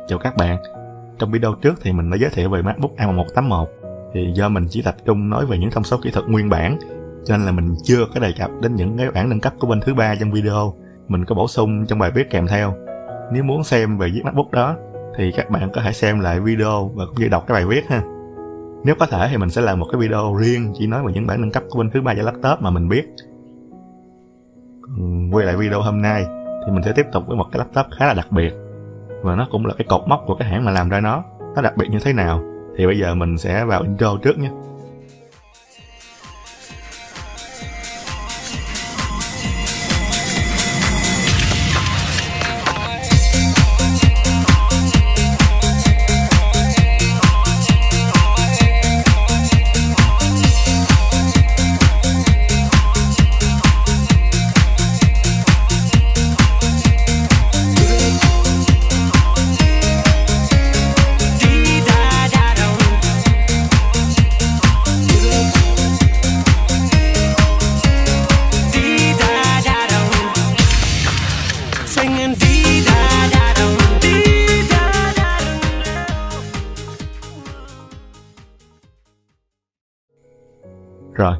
Chào các bạn. Trong video trước thì mình đã giới thiệu về MacBook A1181. Thì do mình chỉ tập trung nói về những thông số kỹ thuật nguyên bản, cho nên là mình chưa có đề cập đến những cái bản nâng cấp của bên thứ ba trong video. Mình có bổ sung trong bài viết kèm theo. Nếu muốn xem về chiếc MacBook đó thì các bạn có thể xem lại video và cũng như đọc cái bài viết ha. Nếu có thể thì mình sẽ làm một cái video riêng chỉ nói về những bản nâng cấp của bên thứ ba cho laptop mà mình biết. Quay lại video hôm nay thì mình sẽ tiếp tục với một cái laptop khá là đặc biệt, và nó cũng là cái cột mốc của cái hãng mà làm ra nó đặc biệt như thế nào. Thì bây giờ mình sẽ vào intro trước nhé. Rồi,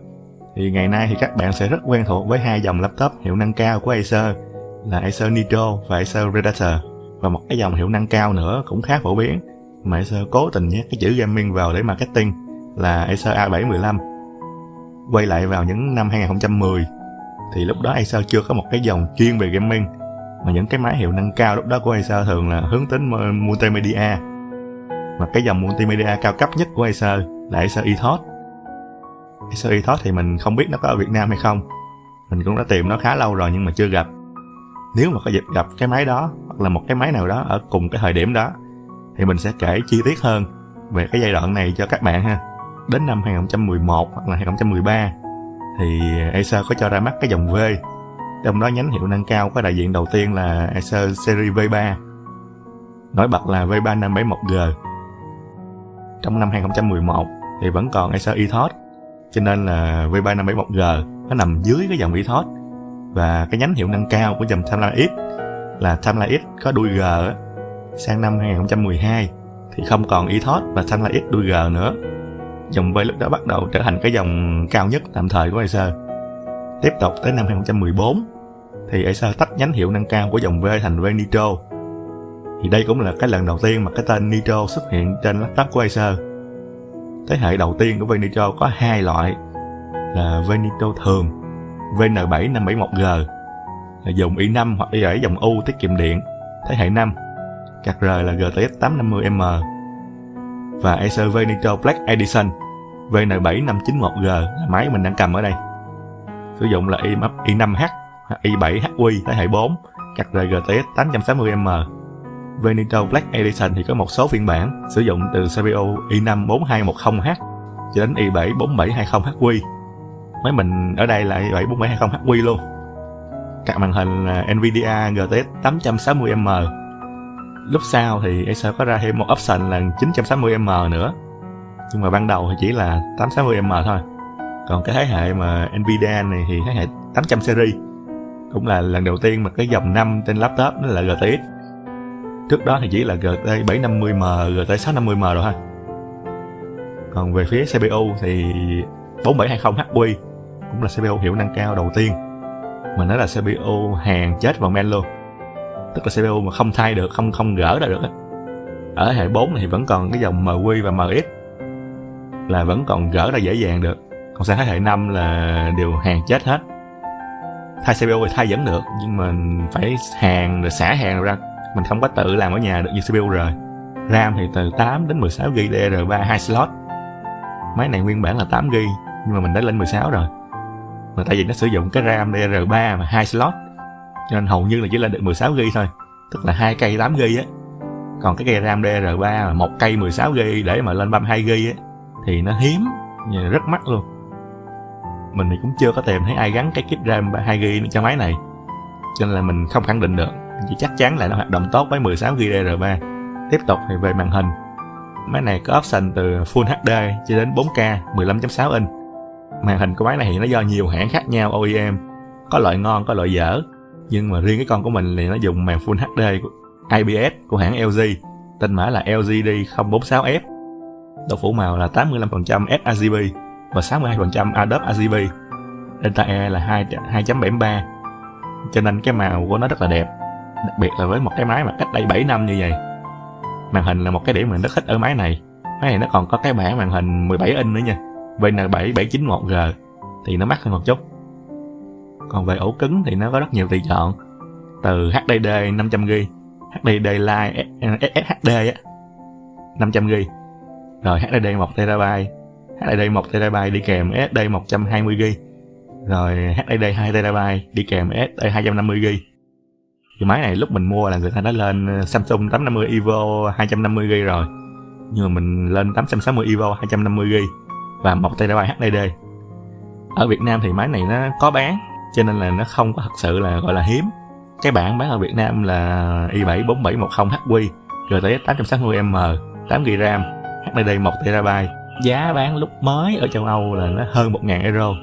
thì ngày nay thì các bạn sẽ rất quen thuộc với hai dòng laptop hiệu năng cao của Acer là Acer Nitro và Acer Predator, và một cái dòng hiệu năng cao nữa cũng khá phổ biến mà Acer cố tình nhét cái chữ gaming vào để marketing là Acer A715. Quay lại vào những năm 2010 thì lúc đó Acer chưa có một cái dòng chuyên về gaming, mà những cái máy hiệu năng cao lúc đó của Acer thường là hướng đến multimedia, mà cái dòng multimedia cao cấp nhất của Acer là Acer Ethos. Acer Ethos thì mình không biết nó có ở Việt Nam hay không. Mình cũng đã tìm nó khá lâu rồi nhưng mà chưa gặp. Nếu mà có dịp gặp cái máy đó hoặc là một cái máy nào đó ở cùng cái thời điểm đó thì mình sẽ kể chi tiết hơn về cái giai đoạn này cho các bạn ha. Đến năm 2011 hoặc là 2013 thì Acer có cho ra mắt cái dòng V. Trong đó nhánh hiệu năng cao có đại diện đầu tiên là Acer series V3, nổi bật là V3571G. Trong năm 2011 thì vẫn còn Acer Ethos, cho nên là V3571G nó nằm dưới cái dòng Ethos. Và cái nhánh hiệu năng cao của dòng Timeline X là Timeline X có đuôi G sang năm 2012 thì không còn Ethos và Timeline X đuôi G nữa. Dòng V lúc đó bắt đầu trở thành cái dòng cao nhất tạm thời của Acer. Tiếp tục tới năm 2014 thì Acer tách nhánh hiệu năng cao của dòng V thành V Nitro. Thì đây cũng là cái lần đầu tiên mà cái tên Nitro xuất hiện trên laptop của Acer. Thế hệ đầu tiên của V Nitro có hai loại là V Nitro thường VN7571G là dùng i5 hoặc i7 dòng U tiết kiệm điện thế hệ 5, card R là GTX 850M, và Acer V Nitro Black Edition VN7591G là máy mình đang cầm ở đây, sử dụng là i5H hoặc i7HQ thế hệ 4, card R GTX 860M. V Nitro Black Edition thì có một số phiên bản sử dụng từ CPU i5 4210H cho đến i7 4720HQ. Máy mình ở đây là i7 4720HQ luôn. Card màn hình là Nvidia GTX 860M. Lúc sau thì Acer có ra thêm một option là 960M nữa, nhưng mà ban đầu thì chỉ là 860M thôi. Còn cái thế hệ mà Nvidia này thì thế hệ 800 series, cũng là lần đầu tiên mà cái dòng 5 trên laptop nó là GTX. Trước đó thì chỉ là GT 750M, GT 650M rồi thôi. Còn về phía CPU thì 4720HQ cũng là CPU hiệu năng cao đầu tiên, mà nó là CPU hàng chết vào main luôn, tức là CPU mà không thay được, không gỡ ra được. Ở hệ 4 thì vẫn còn cái dòng MQ và MX là vẫn còn gỡ ra dễ dàng được, còn sang thế hệ 5 là đều hàng chết hết. Thay CPU thì thay vẫn được, nhưng mà phải hàng rồi xả hàng ra, mình không có tự làm ở nhà được như CPU rồi. RAM thì từ 8 đến 16GB DDR3 2 slot. Máy này nguyên bản là 8GB nhưng mà mình đã lên 16 rồi. Mà tại vì nó sử dụng cái RAM DDR3 mà 2 slot, cho nên hầu như là chỉ lên được 16GB thôi, tức là 2 cây 8GB á. Còn cái cây RAM DDR3 mà 1 cây 16GB để mà lên 32GB á thì nó hiếm, rất mắc luôn. Mình thì cũng chưa có tìm thấy ai gắn cái kit RAM 2GB cho máy này, cho nên là mình không khẳng định được, chỉ chắc chắn là nó hoạt động tốt với 16GB DDR3. Tiếp tục thì về màn hình, máy này có option từ Full HD cho đến 4K 15.6 inch. Màn hình của máy này thì nó do nhiều hãng khác nhau OEM, có loại ngon có loại dở, nhưng mà riêng cái con của mình thì nó dùng màn Full HD IPS của hãng LG, tên mã là LGD046F, độ phủ màu là 85% sRGB và 62% Adobe RGB. Delta E là 2.73, cho nên cái màu của nó rất là đẹp, đặc biệt là với một cái máy mà cách đây 7 năm như vậy. Màn hình là một cái điểm mình rất thích ở máy này. Máy này nó còn có cái bảng màn hình 17 inch nữa nha, VN7 791G, thì nó mắc hơn một chút. Còn về ổ cứng thì nó có rất nhiều tùy chọn, từ HDD 500GB, HDD Lite SSHD 500GB, rồi HDD 1TB, HDD 1TB đi kèm SSD 120GB, rồi HDD 2TB đi kèm SSD 250GB. Thì máy này lúc mình mua là người ta đã lên Samsung 850 EVO 250GB rồi, nhưng mà mình lên 860 EVO 250GB và 1TB HDD. Ở Việt Nam thì máy này nó có bán, cho nên là nó không có thật sự là gọi là hiếm. Cái bản bán ở Việt Nam là i7 4710HQ, GTX 860M, 8GB RAM, HDD 1TB. Giá bán lúc mới ở châu Âu là nó hơn 1.000 euro,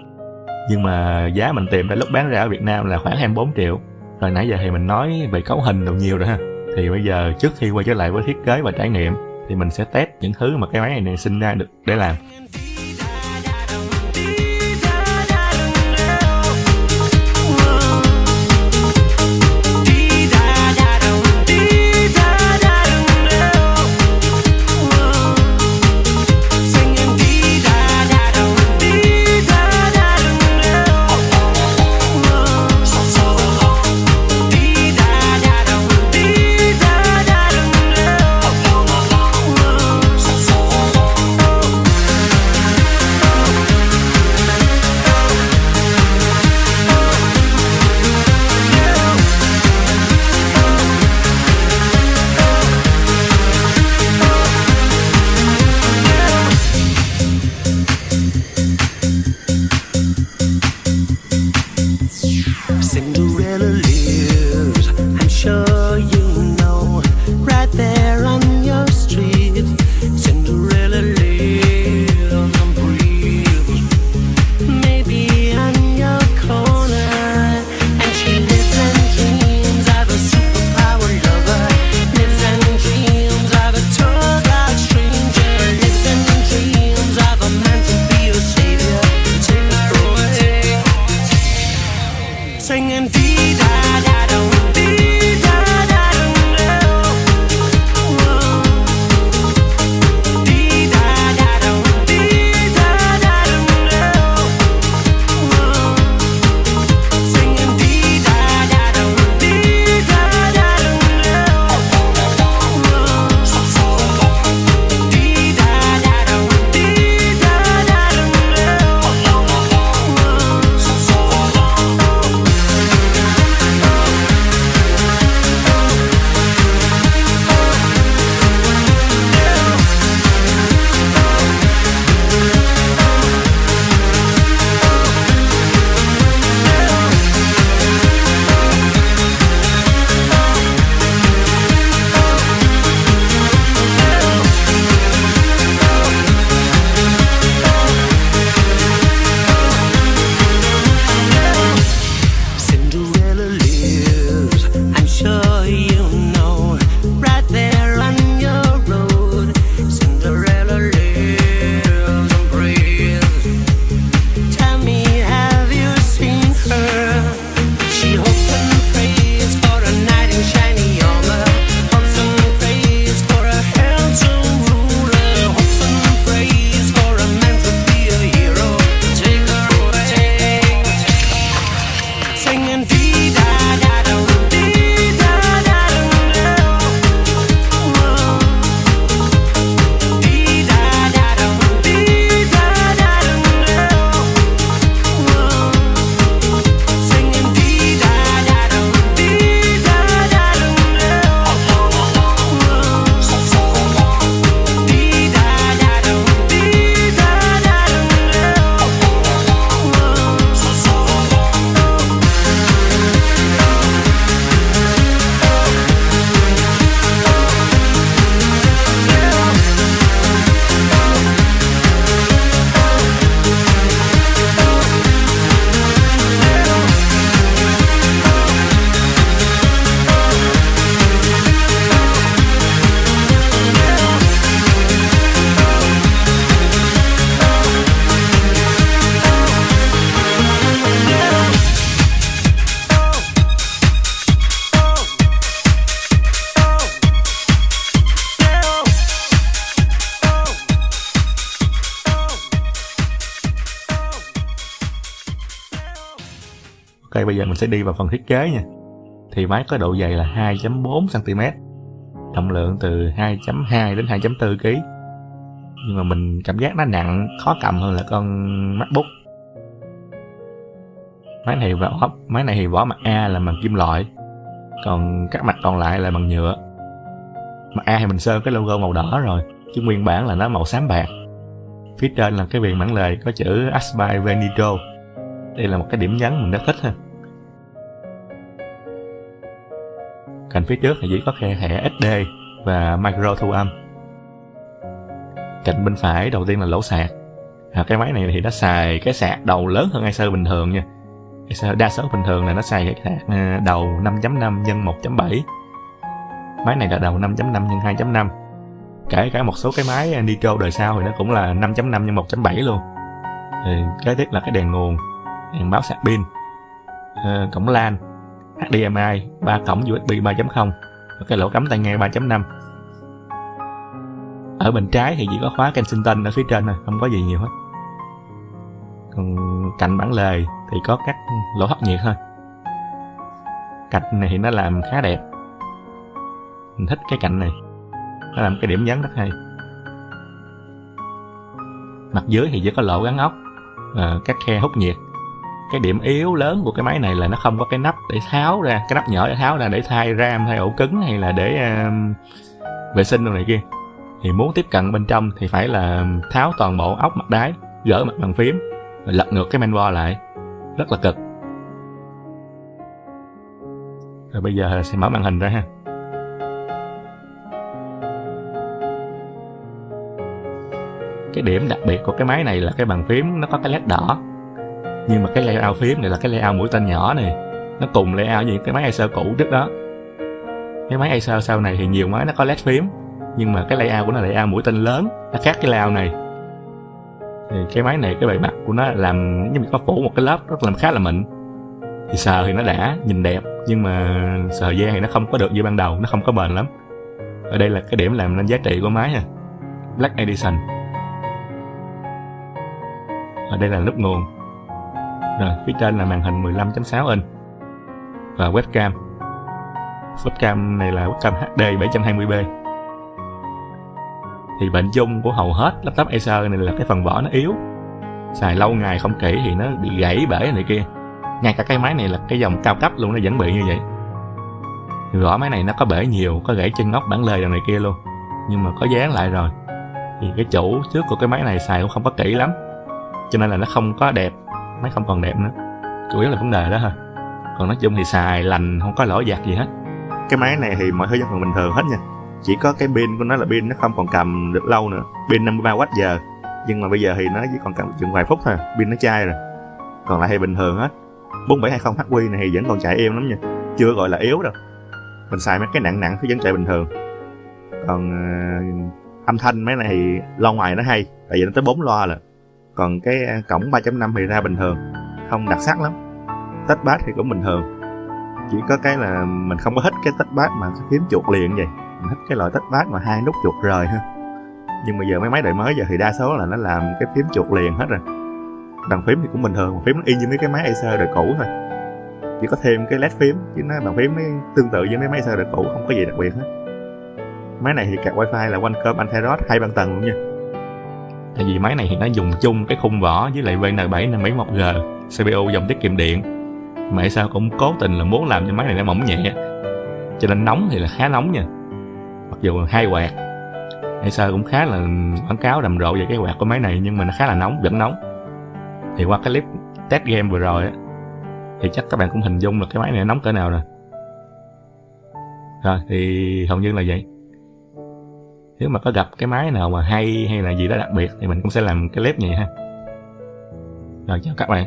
nhưng mà giá mình tìm ra lúc bán ra ở Việt Nam là khoảng 24 triệu. Rồi nãy giờ thì mình nói về cấu hình nhiều nhiều rồi ha, thì bây giờ trước khi quay trở lại với thiết kế và trải nghiệm thì mình sẽ test những thứ mà cái máy này sinh ra được để làm. đây bây giờ mình sẽ đi vào phần thiết kế nha. Thì máy có độ dày là 2.4 cm, trọng lượng từ 2.2 đến 2.4 kg. Nhưng mà mình cảm giác nó nặng, khó cầm hơn là con MacBook. Máy này thì vỏ mặt A là bằng kim loại, còn các mặt còn lại là bằng nhựa. Mặt A thì mình sơn cái logo màu đỏ rồi, chứ nguyên bản là nó màu xám bạc. Phía trên là cái viền bản lề có chữ Aspire Venito. Đây là một cái điểm nhấn mình rất thích ha. Cạnh phía trước thì chỉ có khe thẻ SD và micro thu âm. Cạnh bên phải đầu tiên là lỗ sạc. Cái máy này thì nó xài cái sạc đầu lớn hơn Acer bình thường nha. Acer đa số bình thường là nó xài cái sạc đầu 5.5 x 1.7. Máy này là đầu 5.5 x 2.5. Kể cả một số cái máy Nitro đời sau thì nó cũng là 5.5 x 1.7 luôn. Thì kế tiếp là cái đèn nguồn, đèn báo sạc pin, cổng LAN, HDMI, 3 cổng USB 3.0 và cái lỗ cắm tai nghe 3.5. Ở bên trái thì chỉ có khóa Kensington ở phía trên thôi, không có gì nhiều hết. Còn cạnh bản lề thì có các lỗ hấp nhiệt thôi. Cạnh này thì nó làm khá đẹp, mình thích cái cạnh này, nó làm cái điểm nhấn rất hay. Mặt dưới thì chỉ có lỗ gắn ốc, các khe hút nhiệt. Cái điểm yếu lớn của cái máy này là nó không có cái nắp để tháo ra, cái nắp nhỏ để tháo ra để thay RAM hay ổ cứng hay là để vệ sinh đồ này kia. Thì muốn tiếp cận bên trong thì phải là tháo toàn bộ ốc mặt đáy, gỡ mặt bàn phím, rồi lật ngược cái mainboard lại, rất là cực. Rồi bây giờ sẽ mở màn hình ra ha. Cái điểm đặc biệt của cái máy này là cái bàn phím nó có cái led đỏ. Nhưng mà cái layout phím này là cái layout mũi tên nhỏ này, nó cùng layout như cái máy Acer cũ trước đó. Cái máy Acer sau này thì nhiều máy nó có led phím, nhưng mà cái layout của nó là layout mũi tên lớn, nó khác cái layout này. Thì cái máy này cái bề mặt của nó làm như có phủ một cái lớp rất là khá là mịn. Thì sờ thì nó đã, nhìn đẹp, nhưng mà sờ da thì nó không có được như ban đầu, nó không có bền lắm. Ở đây là cái điểm làm nên giá trị của máy ha. Black Edition. Ở đây là nút nguồn. Rồi, phía trên là màn hình 15.6 inch và webcam. Webcam này là webcam HD 720p. Thì bệnh chung của hầu hết laptop Acer này là cái phần vỏ nó yếu, xài lâu ngày không kỹ thì nó bị gãy bể này kia. Ngay cả cái máy này là cái dòng cao cấp luôn nó vẫn bị như vậy. Thì vỏ máy này nó có bể nhiều, có gãy chân ốc bản lề đồ này kia luôn, nhưng mà có dán lại rồi. Thì cái chủ trước của cái máy này xài cũng không có kỹ lắm, cho nên là nó không có đẹp, máy không còn đẹp nữa. Chủ yếu là vấn đề đó thôi. Còn nói chung thì xài lành, không có lỗi giặt gì hết. Cái máy này thì mọi thứ vẫn còn bình thường hết nha. Chỉ có cái pin của nó là pin nó không còn cầm được lâu nữa, pin 53Wh, nhưng mà bây giờ thì nó chỉ còn cầm chừng vài phút thôi, pin nó chai rồi. Còn lại thì bình thường hết. 4720HW này thì vẫn còn chạy êm lắm nha, chưa gọi là yếu đâu. Mình xài mấy cái nặng thì vẫn chạy bình thường. Còn âm thanh mấy này thì loa ngoài nó hay, tại vì nó tới 4 loa rồi. Còn cái cổng 3.5 thì ra bình thường, không đặc sắc lắm. Touchpad thì cũng bình thường. Chỉ có cái là mình không có thích cái touchpad mà cái phím chuột liền vậy. Mình thích cái loại touchpad mà 2 nút chuột rời ha. Nhưng mà giờ mấy máy đời mới giờ thì đa số là nó làm cái phím chuột liền hết rồi. Bàn phím thì cũng bình thường, bàn phím nó y như mấy cái máy Acer đời cũ thôi. Chỉ có thêm cái led phím, chứ nó bàn phím tương tự với mấy máy Acer đời cũ, không có gì đặc biệt hết. Máy này thì card wifi là Qualcomm Anteros 2 băng tầng luôn nha. Tại vì máy này thì nó dùng chung cái khung vỏ với lại VN7 571G CPU dòng tiết kiệm điện, mà Acer cũng cố tình là muốn làm cho máy này nó mỏng nhẹ, cho nên nóng thì là khá nóng nha. Mặc dù là 2 quạt, Acer cũng khá là quảng cáo rầm rộ về cái quạt của máy này, nhưng mà nó khá là nóng, vẫn nóng. Thì qua cái clip test game vừa rồi á, thì chắc các bạn cũng hình dung là cái máy này nóng cỡ nào rồi. Rồi thì hầu như là vậy. Nếu mà có gặp cái máy nào mà hay là gì đó đặc biệt thì mình cũng sẽ làm cái clip này ha. Rồi chào các bạn.